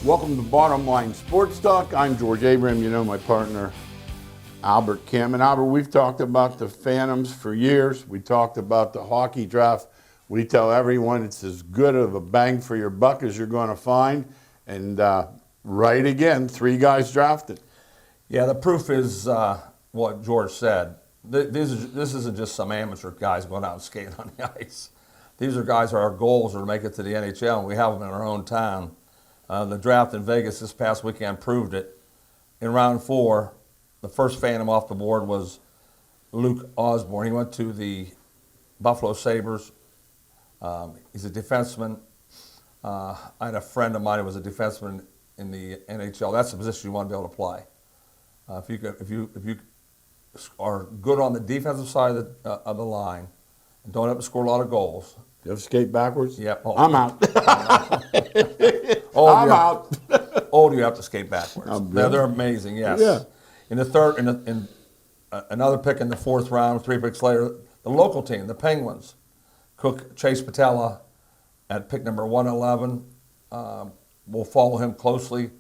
Welcome to Bottom Line Sports Talk. I'm George Abraham. You know my partner, Albert Kim. And Albert, we've talked about the Phantoms for years. We talked about the hockey draft. We tell everyone it's as good of a bang for your buck as you're going to find. And right again, 3 guys drafted. Yeah, the proof is what George said. This isn't just some amateur guys going out and skating on the ice. These are guys, our goals are to make it to the NHL, and we have them in our own town. The draft in Vegas this past weekend proved it. In round 4, the first Phantom off the board was Luke Osborne. He went to the Buffalo Sabres. He's a defenseman. I had a friend of mine who was a defenseman in the NHL. That's the position you want to be able to play. If you are good on the defensive side of the line and don't have to score a lot of goals. You have to skate backwards? Yep. Oh, I'm out. I'm out. You have to skate backwards. They're amazing, yes. Yeah. In the third, in another pick in the 4th round, 3 picks later, the local team, the Penguins, Cook Chase Patella at pick number 111. We'll follow him closely.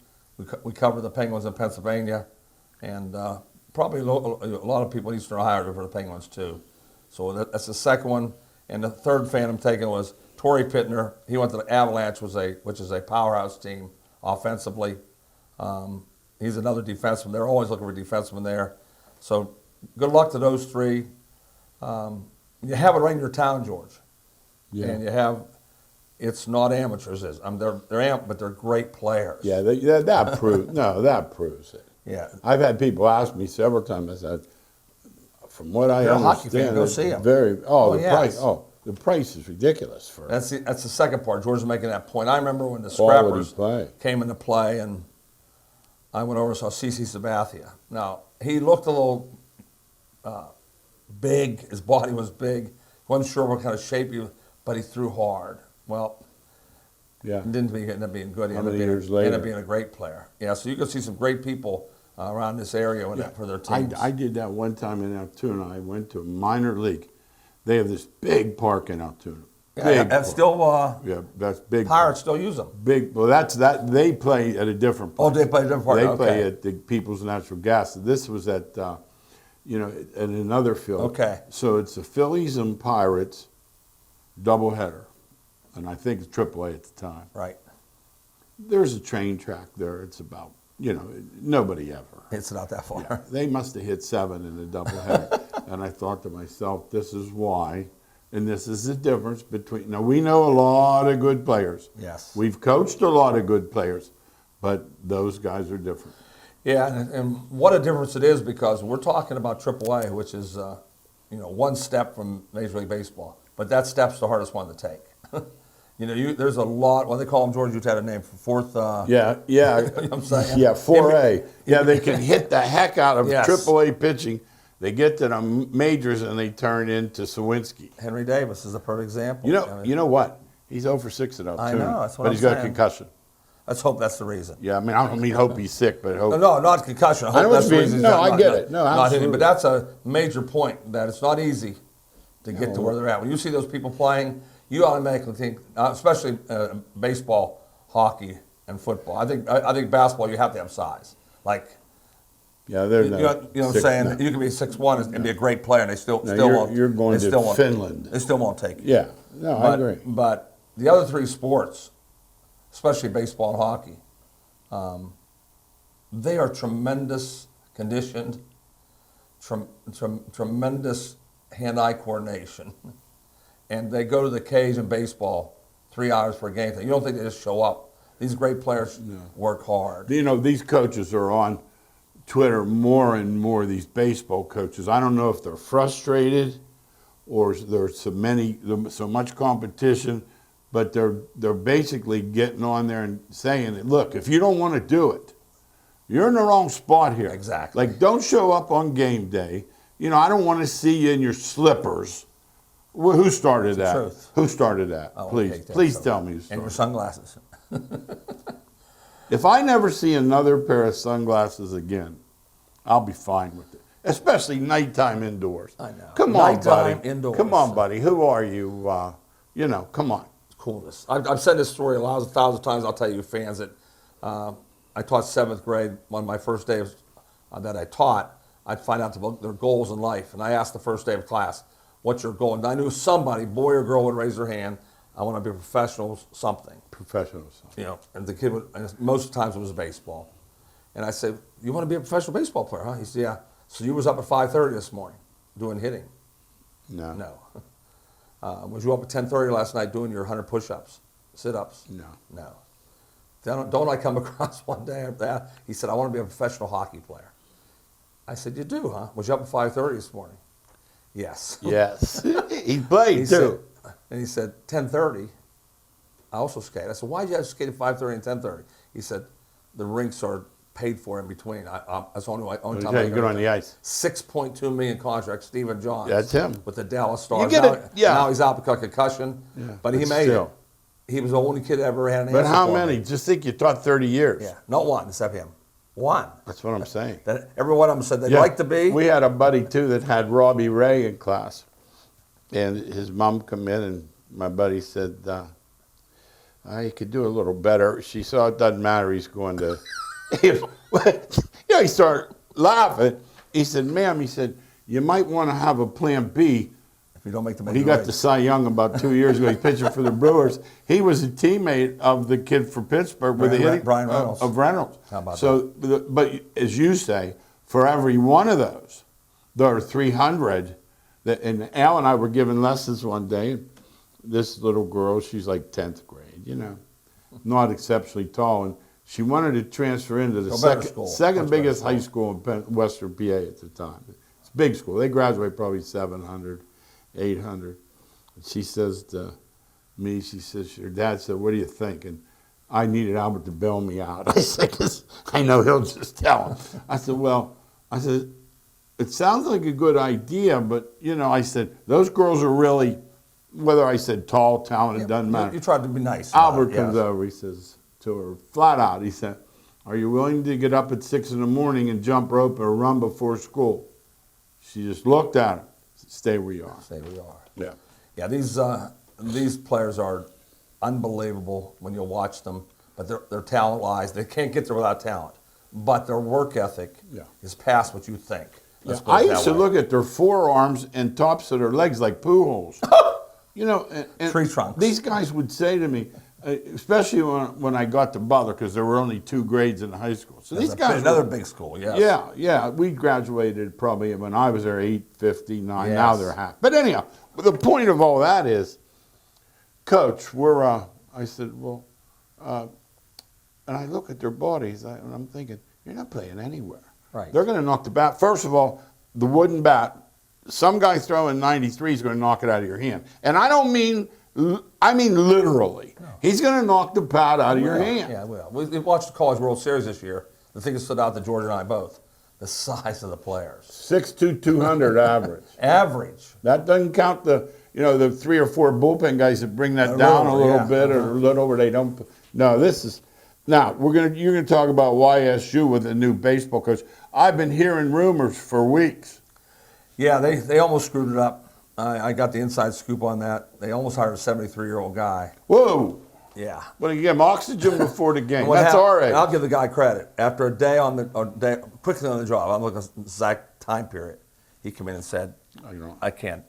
We cover the Penguins in Pennsylvania, and probably a lot of people in Eastern Ohio are for the Penguins too. So that's the second one. And the third Phantom taken was Torrey Pittner. He went to the Avalanche, which is a powerhouse team offensively. He's another defenseman. They're always looking for defensemen there. So good luck to those 3. You have it right in your town, George. Yeah. And it's not amateurs. But they're great players. Yeah, that proves it. Yeah. I've had people ask me several times. I said, from what I You're understand, a hockey fan, go see him. The price is ridiculous for That's the second part. George is making that point. I remember when the Scrappers came into play, and I went over and saw CC Sabathia. Now, he looked a little big. His body was big. Wasn't sure what kind of shape he was, but he threw hard. Well, it didn't end up being good. He ended up being a great player. Yeah, so you can see some great people around this area for their teams. I did that one time in Altoona. I went to a minor league. They have this big park in Altoona. That's still that's big. Pirates still use them. Big. Well, that's that. They play at a different place. Oh, they play at a different park. They play at the People's Natural Gas. This was at, at another field. Okay. So it's the Phillies and Pirates doubleheader, and I think it's AAA at the time. Right. There's a train track there. It's about nobody ever. It's not that far. Yeah, they must have hit 7 in the doubleheader. And I thought to myself, this is why, and this is the difference between, now we know a lot of good players. Yes. We've coached a lot of good players, but those guys are different. Yeah, and what a difference it is, because we're talking about AAA, which is, one step from Major League Baseball. But that step's the hardest one to take. There's a lot. Well, they call them, George, you had a name for 4th. Yeah. You know what I'm saying? Yeah, 4A. Yeah, they can hit the heck out of Yes. AAA pitching. They get to the majors and they turn into Sawinski. Henry Davis is a perfect example. You know what? He's 0 for 6 at Altoona. I know, that's what but I'm he's got a saying. concussion. Let's hope that's the reason. Yeah, I mean, I don't mean hope he's sick, but hope. No, not concussion. I I know hope that's the what you reason. mean. No, I get it. No, absolutely. But that's a major point, that it's not easy to get to where they're at. When you see those people playing, you automatically think, especially baseball, hockey, and football. I think basketball, you have to have size. Yeah, they're you know what I'm saying? No. You can be 6'1" and be a great player, and they still won't. You're going to Finland. They still won't take you. Yeah, no, I agree. But the other 3 sports, especially baseball and hockey, they are tremendous conditioned, tremendous hand-eye coordination. And they go to the cage in baseball 3 hours for a game. You don't think they just show up. These great players work hard. These coaches are on Twitter more and more, these baseball coaches. I don't know if they're frustrated or there's so much competition, but they're basically getting on there and saying, look, if you don't want to do it, you're in the wrong spot here. Exactly. Don't show up on game day. I don't want to see you in your slippers. Well, who started that? Truth. Who started that? Oh, please tell me. And your sunglasses. If I never see another pair of sunglasses again, I'll be fine with it. Especially nighttime indoors. I know. Come on, Nighttime buddy. indoors. Come on, buddy. Who are you? Come on. Coolness. I've said this story a thousand times. I'll tell you fans that I taught 7th grade. On my first day that I taught, I'd find out about their goals in life. And I asked the first day of class, what's your goal? And I knew somebody, boy or girl, would raise their hand. I want to be a professional something. Professional something. You know, and the kid would, and most of the times it was baseball. And I said, you want to be a professional baseball player, huh? He said, yeah. So you was up at 5:30 this morning doing hitting? No. No. Was you up at 10:30 last night doing your 100 push-ups, sit-ups? No. No. Don't I come across one day after that? He said, I want to be a professional hockey player. I said, you do, huh? Was you up at 5:30 this morning? Yes. Yes. He played He too. said, and he said, 10:30. I also skate. I said, why'd you have to skate at 5:30 and 10:30? He said, the rinks are paid for in between. That's the only time I get on the ice. $6.2 million contract, Stephen Johns. That's him. With the Dallas Stars. You get it, yeah. Now he's out because of concussion, Yeah, but he but made still. it. He was the only kid that ever had an But answer how for many? me. Just think you taught 30 years. Yeah, not one except him. One. That's what I'm saying. That every one of them said they'd Yeah. like to be. We had a buddy too that had Robbie Ray in class, and his mom come in, and my buddy said, "He could do a little better." She saw it doesn't matter. He's going to. He started laughing. He said, "Ma'am," he said, "you might want to have a plan B." If you don't make the He got the Cy Young about 2 years ago. He's pitching for the Brewers. He was a teammate of the kid for Pittsburgh with Brian Reynolds. Of Reynolds. How about But as you say, for every one of those, there are 300. And Al and I were giving lessons one day. This little girl, she's like 10th grade, you know, not exceptionally tall, and she wanted to transfer into the So better school. second Much better biggest school. high school in Western PA at the time. It's a big school. They graduate probably 700. 800. And she says to me, she says, her dad said, what do you think? And I needed Albert to bail me out. I said, 'cause I know he'll just tell him. I said, well, it sounds like a good idea, but, you know, I said, those girls are really, whether I said tall, talented, doesn't matter. You tried to be nice. about Albert it, comes yes. over, he says to her, flat out, he said, are you willing to get up at 6 in the morning and jump rope or run before school? She just looked at him. Stay where you are. Stay where you are. Yeah. Yeah, these players are unbelievable when you watch them, but their talent lies. They can't get there without talent, but their work ethic is past what you think. Let's put it I that used to way. look at their forearms and tops of their legs like poo holes. You know, and Tree trunks. These guys would say to me, especially when I got to Butler, because there were only 2 grades in high school. So these guys, another big school, yes. yeah, we graduated probably when I was there 859. Yes. Now they're half. But anyhow, the point of all that is, Coach, I said, well, and I look at their bodies, and I'm thinking, you're not playing anywhere. Right. They're going to knock the bat. First of all, the wooden bat, some guy throwing 93 is going to knock it out of your hand. And I mean literally. No. He's going to knock the bat out of your hand. Yeah, well. We watched the College World Series this year. The thing that stood out to George and I both, the size of the players. 6'2", 200 average. Average. That doesn't count the 3 or 4 bullpen guys that bring that down a little bit or a little over. They don't. No, this is. Now you're gonna talk about YSU with a new baseball coach. I've been hearing rumors for weeks. Yeah, they almost screwed it up. I got the inside scoop on that. They almost hired a 73-year-old guy. Whoa. Yeah. Well, you give him oxygen before the game. What That's happened- all right. I'll give the guy credit. After a day quickly on the job, I'm looking at the exact time period. He came in and said, I can't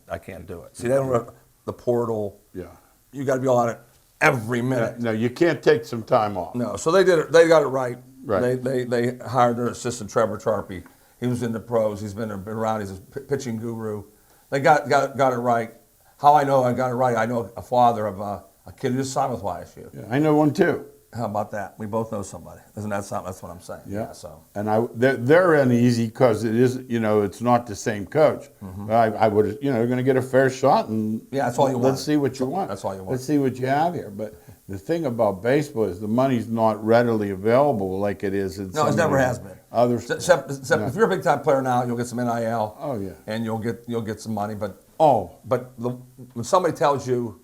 do it. See, they don't have the portal. Yeah. You got to be on it every minute. No, you can't take some time off. No, so they did it. They got it right. Right. They hired their assistant Trevor Charpy. He was in the pros. He's been around. He's a pitching guru. They got it right. How I know I got it right? I know a father of a kid who just signed with YSU. Yeah, I know one too. How about that? We both know somebody. Isn't that something? That's what I'm saying. Yeah. So. And they're uneasy because it is, it's not the same coach. Mm-hmm. I would, you're going to get a fair shot, and Yeah, that's all you want. Let's see what you want. That's all you want. Let's see what you have here. But the thing about baseball is the money's not readily available like it is in No, it some never of the has been. Other Except if you're a big time player now, you'll get some NIL. Oh, yeah. And you'll get some money. But when somebody tells you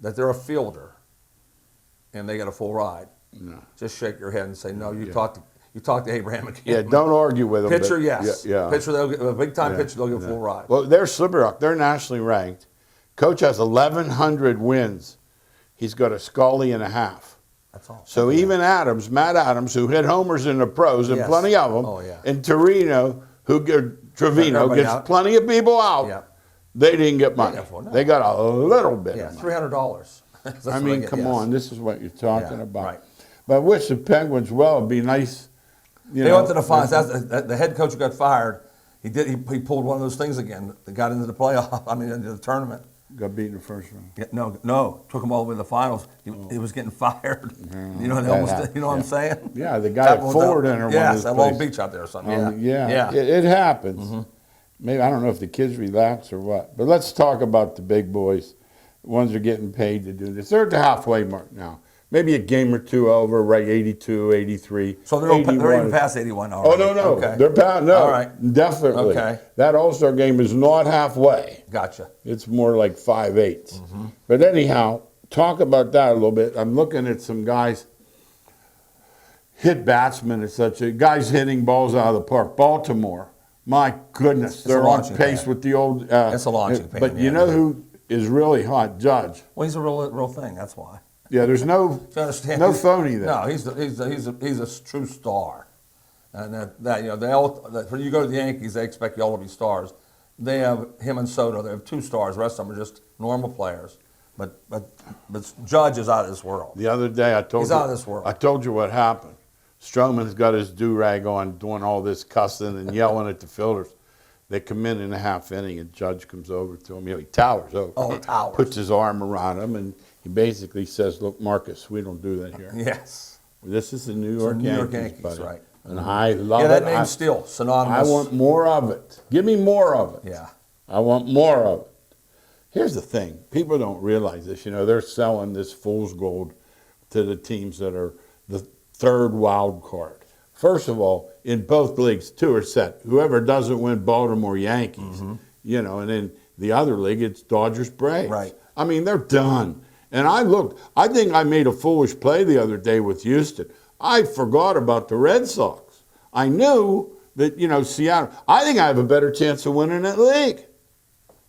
that they're a fielder and they get a full ride, just shake your head and say, no. You talk to Abraham again. Yeah, don't argue with them. Pitcher, but- yes. Yeah. Pitcher, they'll get a big time pitcher. They'll get a full ride. Well, they're Slippery Rock. They're nationally ranked. Coach has 1,100 wins. He's got a Scully and a half. That's all. So even Matt Adams, who hit homers in the pros, and Yes. plenty of them, Oh, yeah. and Trevino Everybody gets out. plenty of people out, Yeah. they didn't get money. got full, no. They got a little bit Yeah, of money. $300. I mean, come on, this is what you're talking Yeah, about. right. But I wish the Penguins well. It'd be nice. They went to the finals. The head coach who got fired, he pulled one of those things again that got into the playoff. I mean, into the tournament. Got beat in the first round. Yeah, no, took him all the way to the finals. He was getting fired. Yeah, You know, that happened. what I'm saying? Yeah, the guy at Fullerton or one of yes, those at Long places. Beach out there or something. Yeah. It happens. Maybe I don't know if the kids relax or what. But let's talk about the big boys. The ones are getting paid to do this. They're at the halfway mark now. Maybe a game or two over, right? 82, 83. So they're even past 81 Oh, already. no. Okay. They're past. No, All right. definitely. Okay. That All-Star game is not halfway. Gotcha. It's more like 5/8. But anyhow, talk about that a little bit. I'm looking at some guys, hit batsmen and such. Guys hitting balls out of the park. Baltimore, my goodness, It's a they're on launching pace pad. with the old. It's a launching pad, But you yeah. know who is really hot? Judge. Well, he's a real thing. That's why. Yeah, there's no You understand? no phony there. No, he's a true star, and that you know when you go to the Yankees, they expect you all to be stars. They have him and Soto. They have 2 stars. The rest of them are just normal players. But Judge is out of this world. The other day I told He's you. out of this world. I told you what happened. Stroman's got his do-rag on, doing all this cussing and yelling at the fielders. They come in the half inning, and Judge comes over to him. You know, he towers over. Oh, towers. Puts his arm around him, and he basically says, "Look, Marcus, we don't do that here. Yes. This is the New It's the York New York Yankees, Yankees, buddy." right. And I love Yeah, that it. name's still I synonymous. want more of it. Give me more of it. Yeah. I want more of it. Here's the thing. People don't realize this. You know, they're selling this fool's gold to the teams that are the third wild card. First of all, in both leagues, 2 are set. Whoever doesn't win, Baltimore Yankees, you know, and in the other league, it's Dodgers Braves. Right. I mean, they're done. And I think I made a foolish play the other day with Houston. I forgot about the Red Sox. I knew that, you know, Seattle, I think I have a better chance of winning that league.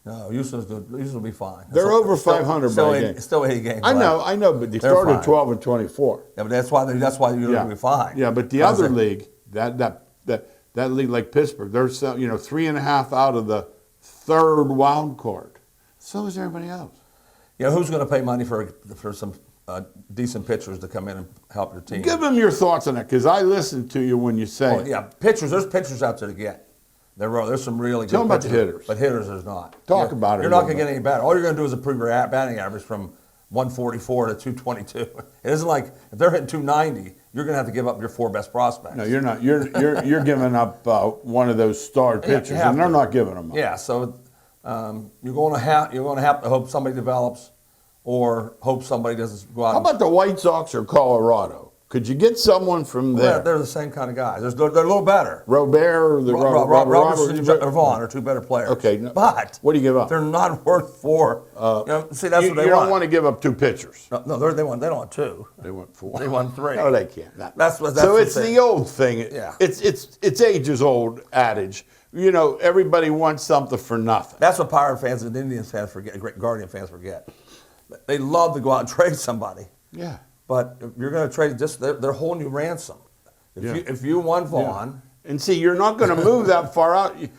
No, Houston will be fine. They're over 500 still by eight, game. Still 8 games. I left. know, but they They're started fine. 12 and 24. Yeah, but that's why you're going to be fine. Yeah, but the How's other it? league, that league like Pittsburgh, they're 3.5 out of the third wild card. So is everybody else. Yeah, who's going to pay money for some decent pitchers to come in and help your team? Give them your thoughts on that, because I listen to you when you say. Oh, yeah, pitchers. There's pitchers out there to get. There's some really Tell good 'em about the pitchers, hitters. But hitters, there's not. Talk about it You're a not little going to bit. get any better. All you're going to do is improve your batting average from 144 to 222. It isn't like if they're hitting 290, you're going to have to give up your 4 best prospects. No, you're not. You're giving up one of those star Yeah, pitchers, you have and they're to. not giving them up. Yeah, so you're going to have to hope somebody develops, or hope somebody doesn't go out. How about the White Sox or Colorado? Could you get someone from there? They're the same kind of guys. They're a little better. Robert or the Robertson or Vaughn are 2 better players. Okay, no, but what do you give up? They're not worth 4. See, that's you what they you want. don't want to give up 2 pitchers. No, they don't want 2. They want 4. They want 3. No, they can't. That's so what it's they- the old thing. Yeah. It's ages old adage. You know, everybody wants something for nothing. That's what Pirate fans and Indians fans forget. Guardian fans forget. They love to go out and trade somebody. Yeah. But if you're going to trade they're holding you ransom. If you want Vaughn, And see, you're not going to move that far out. You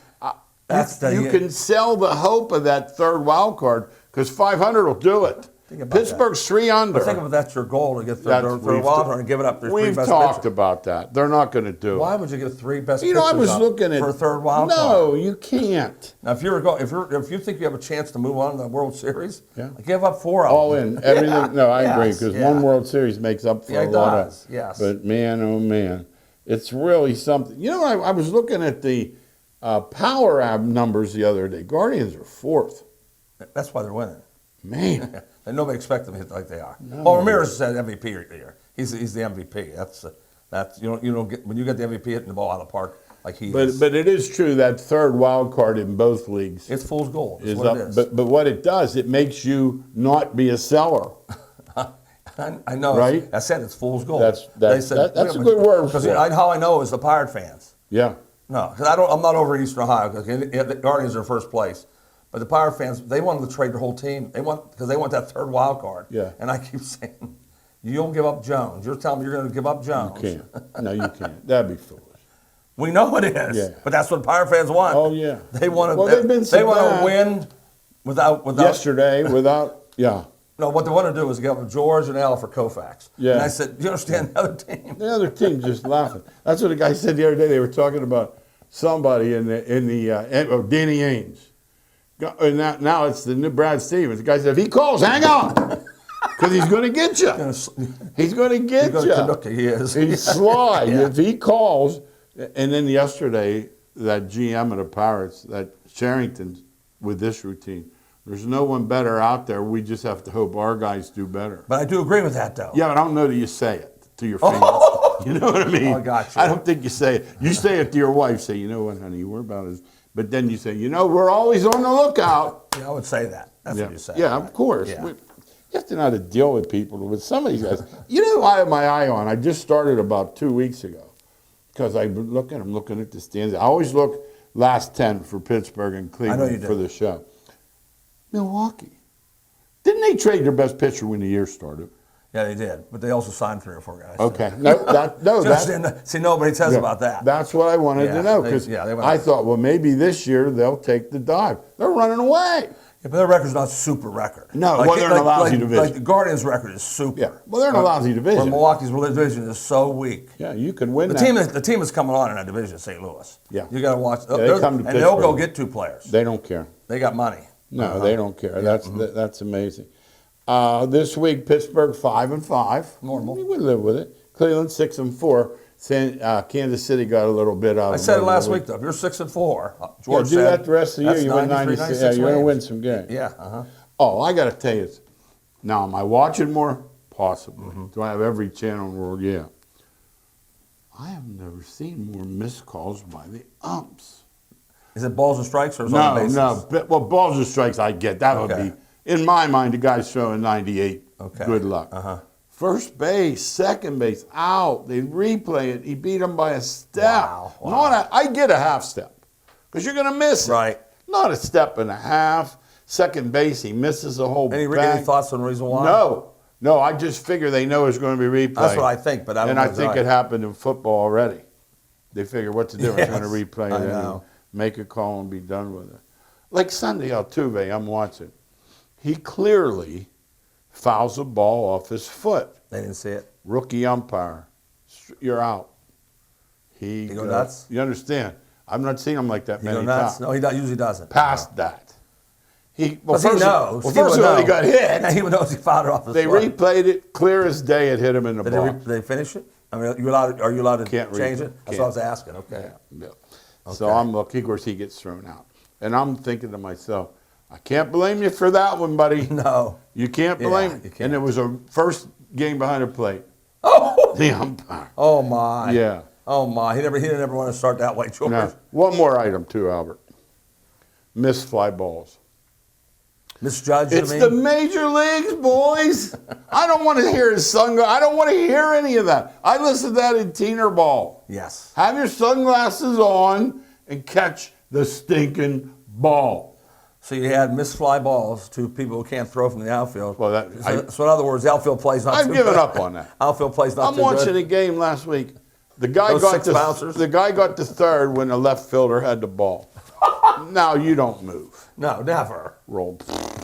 can sell the hope of that third wild card because 500 will do it. Think about Pittsburgh's 3 under. but think of that's your goal to get That's- third wild card and give it up to 3 We've best talked pitchers. about that. They're not going to do Why it. would you get 3 best You know, I pitchers was up looking at for a third wild card? No, you can't. Now, if you think you have a chance to move on to the World Series, Yeah. give up 4 of All them. in everything. Yeah. No, I agree Yes, because yeah. one World Series makes up for Yeah, a it lot does, of. yes. But man, oh man, it's really something. You know, I was looking at the power ab numbers the other day. Guardians are 4th. That's why they're winning. Man, And nobody expects them to hit like they are. Well, Ramirez said MVP here. He's the MVP. That's you don't get when you get the MVP hitting the ball out of the park like he is. but it is true that third wild card in both leagues It's fool's gold. That's is what up. it is. But what it does, it makes you not be a seller. I know. Right? I said it's fool's gold. That's a good word Because for it. how I know is the Pirate fans. Yeah. No, because I'm not over Eastern Ohio because the Guardians are first place. But the Pirate fans, they wanted to trade their whole team. Because they want that third wild card. Yeah. And I keep saying, You don't give up Jones. You're telling me you're going to give up Jones. You can't. No, you can't. That'd be foolish. We know it is. Yeah. But that's what Pirate fans want. Oh, yeah. They want to. Well, they've been so they want to bad. win without. Yesterday, without, yeah. No, what they want to do is give up George and Al for Koufax. Yeah. And I said, you understand the other team? The other team just laughing. That's what the guy said the other day. They were talking about somebody in the Danny Ainge. And now it's the new Brad Stevens. The guy said, if he calls, hang on. Because he's going to get you. He's going to get you. Canucka, he is. He's sly. Yeah. If he calls, and then yesterday, that GM of the Pirates, that Sherrington, with this routine, there's no one better out there. We just have to hope our guys do better. But I do agree with that, though. Yeah, but I don't know that you say it to your fans. You know what I mean? Oh, I got you. I don't think you say it. You say it to your wife. Say, you know what, honey, we're about as. But then you say, we're always on the lookout. Yeah, I would say that. That's Yeah, what you say. yeah, of course. Yeah. You have to know how to deal with people. With some of these guys, you know, who I have my eye on. I just started about 2 weeks ago because I'm looking at the stands. I always look last 10 for Pittsburgh and Cleveland for the show. Milwaukee. Didn't they trade their best pitcher when the year started? Yeah, they did. But they also signed 3 or 4 guys. Okay. See, nobody says about that. That's what I wanted to know because I thought, well, maybe this year they'll take the dive. They're running away. Yeah, but their record's not super record. No, well, they're in a lousy division. Like the Guardians' record is super. Yeah, well, they're in a lousy division. Well, Milwaukee's division is so weak. Yeah, you can win The team is coming on in that division, St. Louis. Yeah. You got to watch. Yeah, they come to and they'll go Pittsburgh. get 2 players. They don't care. They got money. No, they don't care. That's amazing. This week, Pittsburgh 5-5. Normal. We would live with it. Cleveland 6-4. Kansas City got a little bit out. I said it last week though. If you're 6-4, George do said, that the rest of the year. You win 96. Yeah, you're going to win some games. Yeah. Oh, I got to tell you. Now, am I watching more? Possibly. Do I have every channel in the world? Yeah. I have never seen more missed calls by the umps. Is it balls and strikes or is it on the bases? No. Well, balls and strikes, I get. That would be, in my mind, the guy's throwing 98. Okay. Good luck. First base, second base, out. They replay it. He beat him by a step. Wow. I get a half step because you're going to miss it. Right. Not a step and a half. Second base, he misses the whole Any bag. thoughts on the reason why? No, I just figure they know it's going to be replayed. That's what I think, but I don't know. And I think it happened in football already. They figure, what's the difference? Going to replay it and make a call and be done with it. Like Sunday Altuve, I'm watching. He clearly fouls a ball off his foot. They didn't see it. Rookie umpire, you're out. He go nuts? You understand? I've not seen him like that many Go nuts? times. No, he usually doesn't. Past that. He knows. Well, first of all, he got hit. He knows he fouled it off his They foot. replayed it clear as day. It hit him in the ball. Did they finish it? I mean, are you allowed to change it? That's what I was asking. Okay. Yeah. So I'm looking. Of course, he gets thrown out, and I'm thinking to myself, I can't blame you for that one, buddy. No. You can't blame. You can't. And it was a first game behind the plate. Oh. The umpire. Oh my. Yeah. Oh my. He never wanted to start that way, George. Now, one more item too, Albert. Missed fly balls. Misjudged. It's the major leagues, boys. I don't want to hear his sunglasses. I don't want to hear any of that. I listened to that in Teener Ball. Yes. Have your sunglasses on and catch the stinking ball. So you had missed fly balls to people who can't throw from the outfield. Well, so in other words, the outfield play's not I've too given good. up on that. Outfield play's not I'm too watching good. a game last week. The guy Those got six bouncers? the guy got to third when the left fielder had the ball. Now you don't move. No, never. Roll.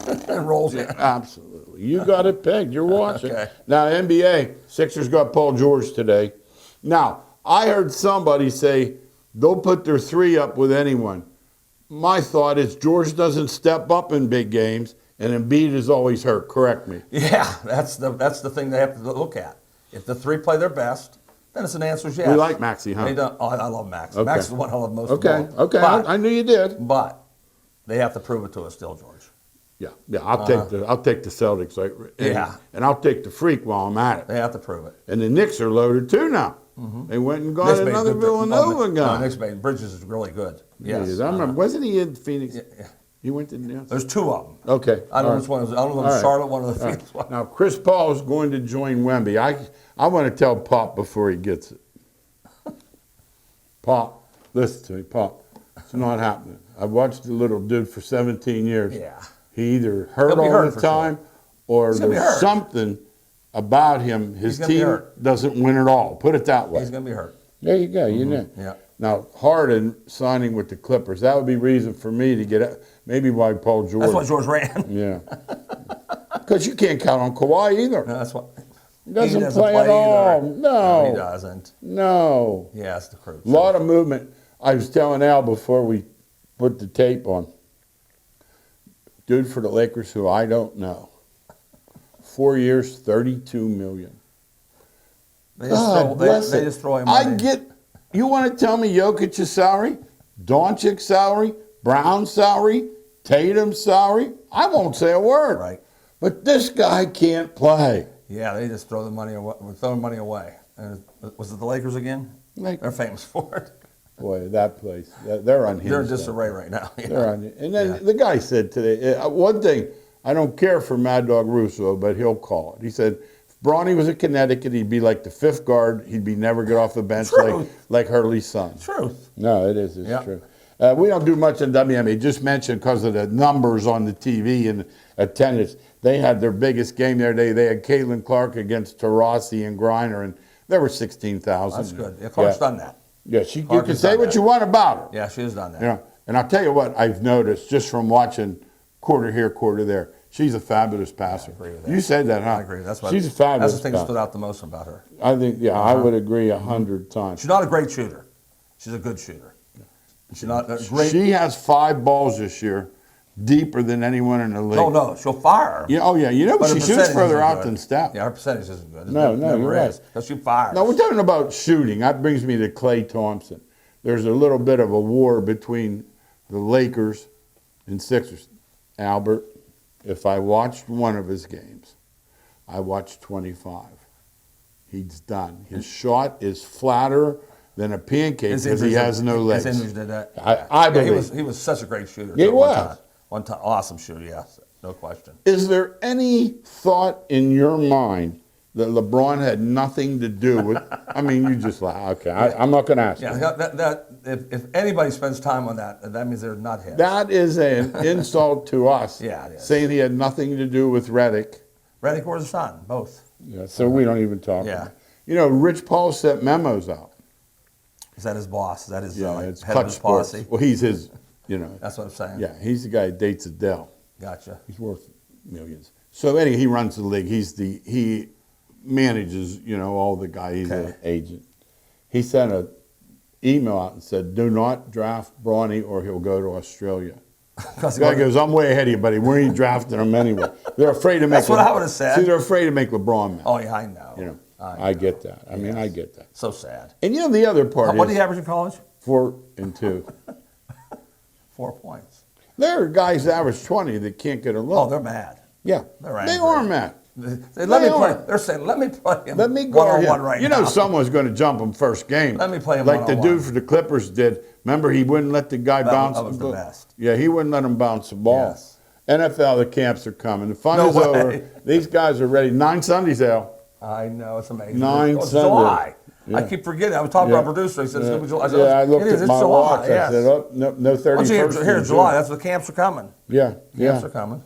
And rolls in. Absolutely. You got it pegged. You're watching. Okay. Now, NBA, Sixers got Paul George today. Now, I heard somebody say they'll put their 3 up with anyone. My thought is George doesn't step up in big games, and Embiid is always hurt. Correct me. Yeah, that's the thing they have to look at. If the 3 play their best, then it's an answer is yes. We like Maxey, huh? They don't, I love Max. Okay. Max is the one I love most Okay, of all. okay. But, I knew you did. but they have to prove it to us still, George. Yeah. I'll take the Celtics, and I'll take the Freak while I'm at it. They have to prove it. And the Knicks are loaded too now. They went and got another Villanova guy. Knicks made Bridges is really good. Yes. I remember. Wasn't he in Phoenix? Yeah. He went to the There's 2 of them. Okay. I don't know which one. I don't know if it's Charlotte, one of the Phoenix ones. Now, Chris Paul is going to join Wemby. I want to tell Pop before he gets it. Pop, listen to me, Pop. It's not happening. I've watched the little dude for 17 years. Yeah. He either hurt He'll be all hurt the for time or He's gonna be there's hurt. something about him, his gonna be team hurt. doesn't win at all. Put it that way. He's going to be hurt. There you go. You know. Yeah. Now Harden signing with the Clippers, that would be reason for me to get it. Maybe why Paul George. That's why George ran. Yeah. Because you can't count on Kawhi either. No, that's what. He doesn't play at all. Either. No. He doesn't. No. Yeah, that's the truth. A lot of movement. I was telling Al before we put the tape on. Dude for the Lakers who I don't know. 4 years, $32 million. They just throw him I money. get. You want to tell me Jokic's salary, Doncic's salary, Brown's salary, Tatum's salary? I won't say a word. Right. But this guy can't play. Yeah, they just throw the money away. We're throwing money away. And was it the Lakers again? They're famous for it. Boy, that place, they're unhinged. They're in disarray right now. Yeah. They're unhinged. And then the guy said today, one thing, I don't care for Mad Dog Russo, but he'll call it. He said, if Bronny was at Connecticut, he'd be like the fifth guard. He'd be never get off the bench like Hurley's son. Truth. No, it is. It's true. We don't do much in WNBA. Just mentioned because of the numbers on the TV and attendance. They had their biggest game the other day. They had Caitlin Clark against Taurasi and Griner, and there were 16,000. That's good. Yeah, Clark's done that. Yeah, you can say what you want about her. Yeah, she has done that. You know, and I'll tell you what I've noticed just from watching quarter here, quarter there. She's a fabulous passer. I agree with that. You said that, huh? I agree. She's a fabulous That's the thing that stood out the most about her. I think, I would agree 100 times. She's not a great shooter. She's a good shooter. She's not a great. She has 5 balls this year, deeper than anyone in the league. No, she'll fire. Yeah, oh yeah, you know, but she shoots further out than Steph. Yeah, her percentage isn't good. No, you're right. Because she fires. Now we're talking about shooting. That brings me to Klay Thompson. There's a little bit of a war between the Lakers and Sixers. Albert, if I watched one of his games, I watched 25. He's done. His shot is flatter than a pancake because he has no legs. His injuries did that. I believe. He was such a great shooter. Yeah, he was. One time, awesome shooter, yes, no question. Is there any thought in your mind that LeBron had nothing to do with? I mean, you just laugh. Okay, I'm not going to ask. Yeah, if anybody spends time on that, that means they're not his. That is an insult to us. Yeah, it is. Saying he had nothing to do with Reddick. Reddick or the son, both. Yeah, so we don't even talk. about it. You know, Rich Paul sent memos out. Is that his boss? Is that his it's head Clutch of his Sports. policy? Well, he's his, you know. That's what I'm saying. Yeah, he's the guy that dates Adele. Gotcha. He's worth millions. So anyway, he runs the league. He manages, you know, all the guys. He's an agent. He sent an email out and said, "Do not draft Bronny or he'll go to Australia." The guy goes, "I'm way ahead of you, buddy. We ain't drafting him anyway." They're afraid to make. That's what I would have said. See, they're afraid to make LeBron mad. Oh yeah, I know. You know, I get that. I mean, I get that. So sad. And you know, the other part What is did he average in college? 4 and 2. 4 points. There are guys that average 20 that can't get a look. Oh, they're mad. Yeah, They're they angry. are mad. Let me play. They're saying, let me play him. Let me guard him. one-on-one right you now. know, someone's going to jump him first game. Let me play him like the one-on-one. dude for the Clippers did. Remember, he wouldn't let the guy bounce. That was the best. Yeah, he wouldn't let him bounce the ball. Yes. NFL, the camps are coming. The fun No is way. over. These guys are ready. 9 Sundays, Al. I know, it's amazing. 9 It's Sunday. July. Yeah. I keep forgetting. I was talking to our producer. He said it's going to be July. I said, I looked it is, at my it's July, watch. yes. I said, oh, no 31st. Here in July, that's the camps are coming. Yeah, Camps are coming.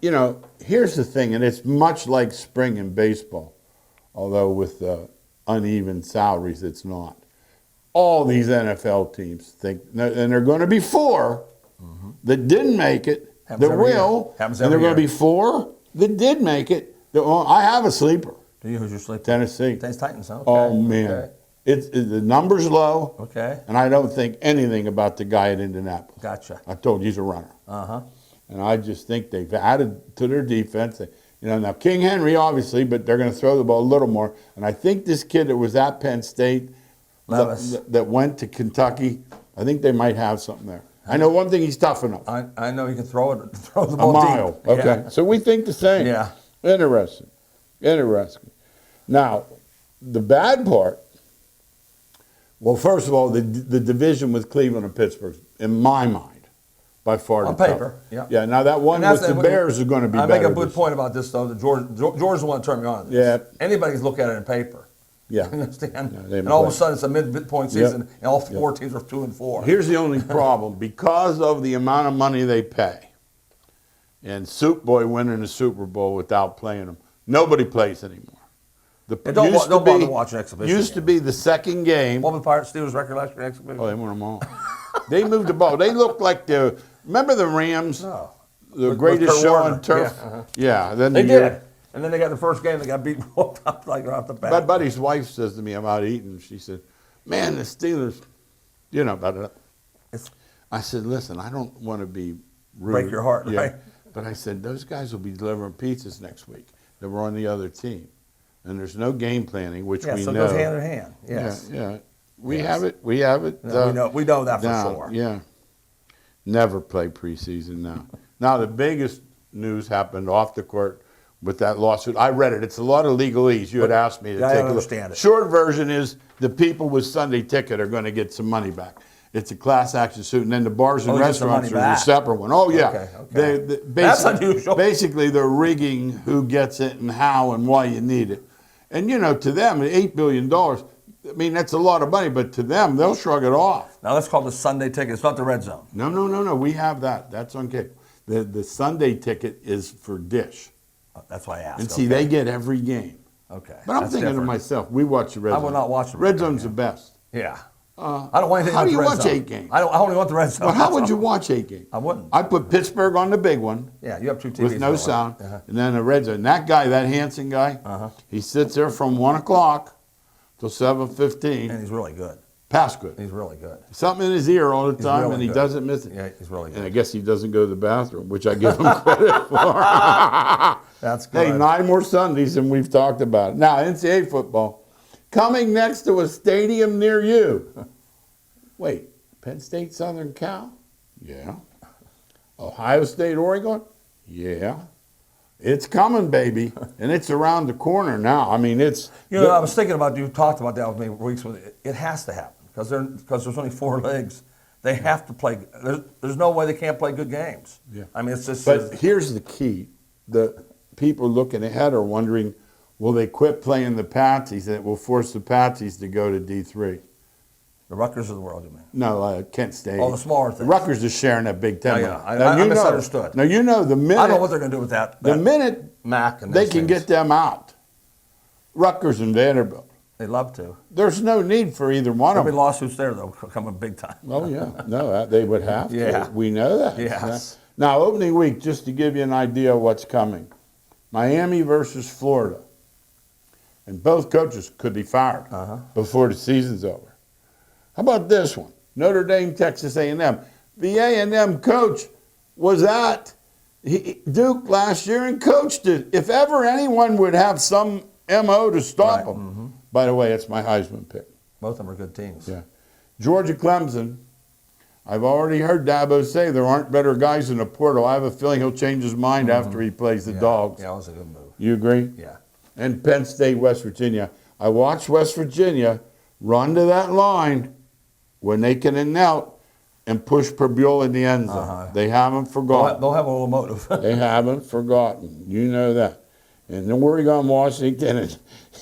You know, here's the thing, and it's much like spring in baseball, although with uneven salaries, it's not. All these NFL teams think, and there are going to be 4 that didn't make it, Happens that every year. will, Happens and there are every going to be 4 that did make it. I have a sleeper, Do you? Who's your sleeper? Tennessee. Tennessee Titans, huh? Okay. Oh, man. Okay. It's the number's low, Okay. and I don't think anything about the guy at Indianapolis. Gotcha. I told you he's a runner. Uh-huh. And I just think they've added to their defense. You know, now King Henry, obviously, but they're going to throw the ball a little more. And I think this kid that was at Penn State that went to Kentucky, I think they might have something there. I know one thing, he's tough enough. I know he can throw the A ball mile. deep. Okay. Yeah. So we think the same. Yeah. Interesting. Now, the bad part, well, first of all, the division with Cleveland and Pittsburgh, in my mind, by far On the paper, toughest. yeah. Yeah, now that one with the Bears is going to be better. I make a good this point about this, though. That George is the one that turned me on to this. Yeah. Anybody's look at it in paper. Yeah. You understand? they and all of a play. sudden, it's a midpoint season, and all 4 teams are 2 and 4. Here's the only problem. Because of the amount of money they pay, and Soup Boy winning the Super Bowl without playing them, Nobody plays anymore. Don't bother watching exhibition Used to be the second game. What was Pirates Steelers record last year in exhibition? Oh, they won them all. They moved the ball. They looked like remember the Rams? No. The With greatest Kurt show Warner. on turf? Yeah, uh-huh. Yeah. Then They did. And then they got the first game, they got beat like right off the bat. My buddy's wife says to me about Eaton, she said, man, the Steelers, about it. I said, listen, I don't want to be rude. Break your heart, right? But I said, those guys will be delivering pizzas next week that were on the other team. And there's no game planning, which we so know. it goes hand in hand, yes. Yeah. We have it. We have it. No, we know that for down. sure. Yeah. Never play preseason now. Now, the biggest news happened off the court with that lawsuit. I read it. It's a lot of legalese. You had asked me to take a look. Understand it. Short version is the people with Sunday ticket are going to get some money back. It's a class action suit, and then the bars and restaurants are a separate one. Oh, yeah. Okay. That's unusual. Basically, they're rigging who gets it and how and why you need it. And, to them, $8 billion, I mean, that's a lot of money, but to them, they'll shrug it off. Now, that's called the Sunday ticket. It's not the red zone. No. We have that. That's on cable. The Sunday ticket is for Dish. That's why I asked. And see, they get every game. Okay. But I'm thinking to myself, we watch the Red Zone. I will not watch the Red Zone's the best. Yeah. I don't want anything How with do you the red watch zone. 8 games? I only want the red zone. But how would you watch 8 games? I wouldn't. I'd put Pittsburgh on the big one. Yeah, you have 2 TVs. With no sound. And then the Red Zone. That guy, that Hanson guy, he sits there from 1 o'clock till 7:15. And he's really good. Pass good. He's really good. Something in his ear all the time, really and he good. doesn't miss it. Yeah, he's really good. And I guess he doesn't go to the bathroom, which I give him credit for. That's good. Hey, 9 more Sundays, and we've talked about it. Now, NCAA football, coming next to a stadium near you. Wait, Penn State, Southern Cal? Yeah. Ohio State, Oregon? Yeah. It's coming, baby, and it's around the corner now. I mean, it's... I was thinking about, you talked about that with me weeks ago. It has to happen because there's only 4 leagues. They have to play. There's no way they can't play good games. Yeah. I mean, it's just... But here's the key. The people looking ahead are wondering, will they quit playing the Patsies, and it will force the Patsies to go to D3? The Rutgers of the world, you mean? No, Kent State. Oh, the smaller things. The Rutgers is sharing that Big Ten. Yeah. I misunderstood. Now, the minute... I don't know what they're going to do with that. The minute Mac and they can get them out, Rutgers and Vanderbilt, they'd love to. there's no need for either one There'll of be them. lawsuits there, though, coming big time. Oh, yeah. No, they would have to. Yeah. We know that. Yes. Now, opening week, just to give you an idea of what's coming. Miami versus Florida. And both coaches could be fired before the season's over. How about this one? Notre Dame, Texas A&M. The A&M coach was at Duke last year and coached it. If ever anyone would have some MO to stop them. By the way, it's my Heisman pick. Both of them are good teams. Yeah. Georgia, Clemson. I've already heard Dabo say there aren't better guys in the portal. I have a feeling he'll change his mind after he plays the Dogs. Yeah, that was a good move. You agree? Yeah. And Penn State, West Virginia. I watched West Virginia run to that line when they can knelt and push Purbuell in the end zone. They haven't forgotten. They'll have a little motive. They haven't forgotten. You know that. And then Oregon, Washington,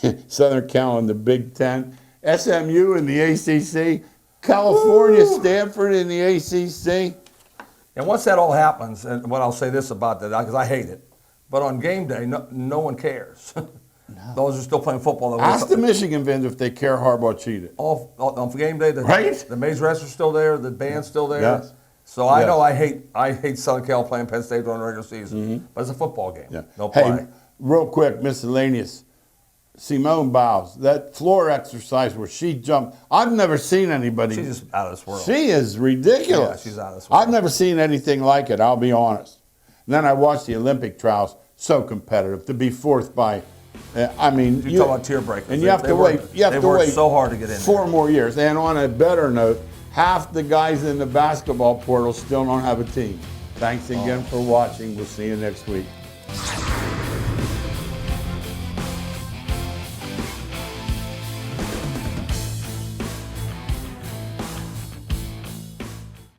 and Southern Cal in the Big Ten. SMU in the ACC. California, Stanford in the ACC. And once that all happens, and what I'll say this about that, because I hate it, but on game day, no one cares. Those are still playing football. Ask the Michigan fans if they care Harbaugh cheated. On game day, Right? the Maze Rest are still there, the band's still there. Yes. So I know I hate Southern Cal playing Penn State during the regular season, but it's a football game. Yeah. They'll play. Hey, real quick, miscellaneous. Simone Biles, that floor exercise where she jumped. I've never seen anybody. She's just out of this world. She is ridiculous. Yeah, she's out of this world. I've never seen anything like it, I'll be honest. And then I watched the Olympic trials, so competitive. To be fourth by, I mean. You talk about tear breakers. And you have to wait. You have to wait so hard to get in 4 more years. And on a better note, half the guys in the basketball portal still don't have a team. Thanks again for watching. We'll see you next week.